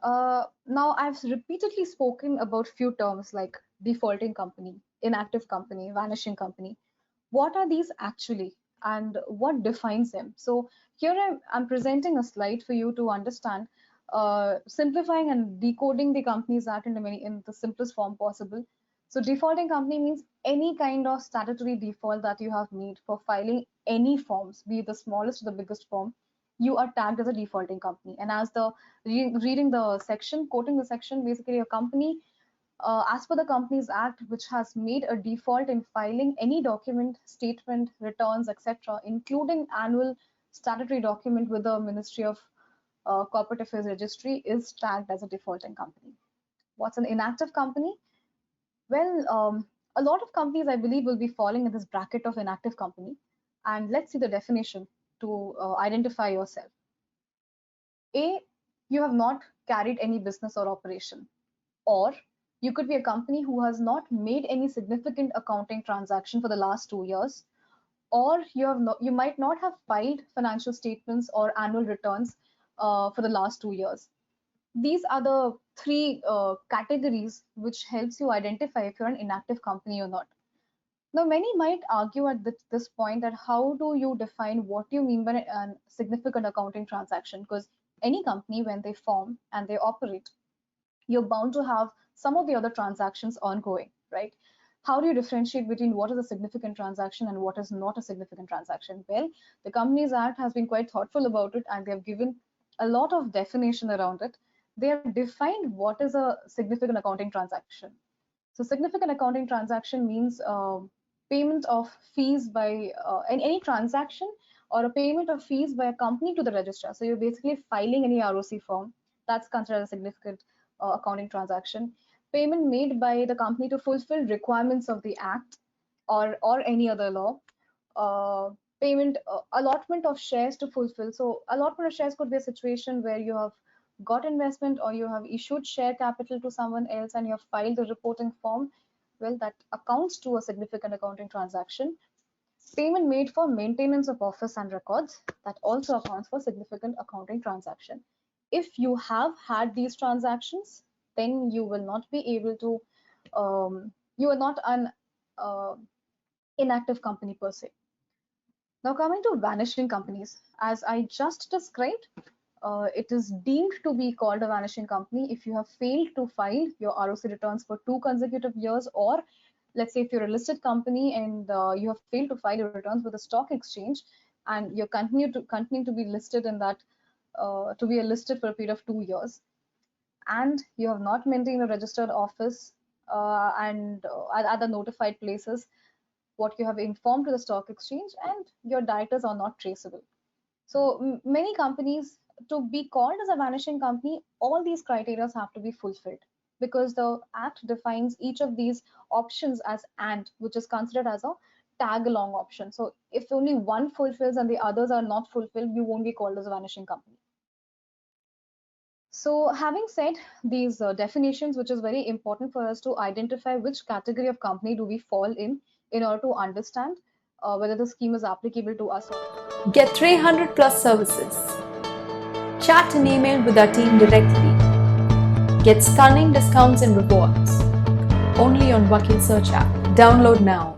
Now, I've repeatedly spoken about few terms like defaulting company, inactive company, vanishing company. What are these actually, and what defines them? So here I'm presenting a slide for you to understand, simplifying and decoding the Companies Act in the simplest form possible. So defaulting company means any kind of statutory default that you have made for filing any forms, be it the smallest or the biggest form, you are tagged as a defaulting company. And as the reading the section, quoting the section, basically a company, as per the Companies Act, which has made a default in filing any document, statement, returns, etc., including annual statutory document with the Ministry of Corporate Affairs Registry, is tagged as a defaulting company. What's an inactive company? Well, a lot of companies, I believe, will be falling in this bracket of inactive company. And let's see the definition to identify yourself. A, you have not carried any business or operation, or you could be a company who has not made any significant accounting transaction for the last 2 years, or you might not have filed financial statements or annual returns for the last 2 years. These are the three categories which helps you identify if you're an inactive company or not. Now, many might argue at this point that how do you define what you mean by a significant accounting transaction? Because any company, when they form and they operate, you're bound to have some of the other transactions ongoing, right? How do you differentiate between what is a significant transaction and what is not a significant transaction? Well, the Companies Act has been quite thoughtful about it, and they have given a lot of definition around it. They have defined what is a significant accounting transaction. So significant accounting transaction means payment of fees by any transaction or a payment of fees by a company to the registrar. So you're basically filing any ROC form. That's considered a significant accounting transaction. Payment made by the company to fulfill requirements of the act or any other law. Payment allotment of shares to fulfill. So allotment of shares could be a situation where you have got investment or you have issued share capital to someone else and you have filed the reporting form. Well, that accounts to a significant accounting transaction. Payment made for maintenance of office and records, that also accounts for significant accounting transaction. If you have had these transactions, then you will not be able to, you are not an uh, inactive company per se. Now, coming to vanishing companies, as I just described, it is deemed to be called a vanishing company if you have failed to file your ROC returns for 2 consecutive years, or let's say if you're a listed company and you have failed to file your returns with the stock exchange and you're continuing to be listed in that to be listed for a period of 2 years, and you have not maintained a registered office and at the notified places what you have informed to the stock exchange, and your directors are not traceable. So many companies, to be called as a vanishing company, all these criteria have to be fulfilled because the act defines each of these options as and, which is considered as a tag along option. So if only one fulfills and the others are not fulfilled, you won't be called as a vanishing company. So having said these definitions, which is very important for us to identify which category of company do we fall in order to understand whether the scheme is applicable to us or not. Get 300 plus services. Chat and email with our team directly. Get stunning discounts and rewards. Only on Vakil Search app. Download now.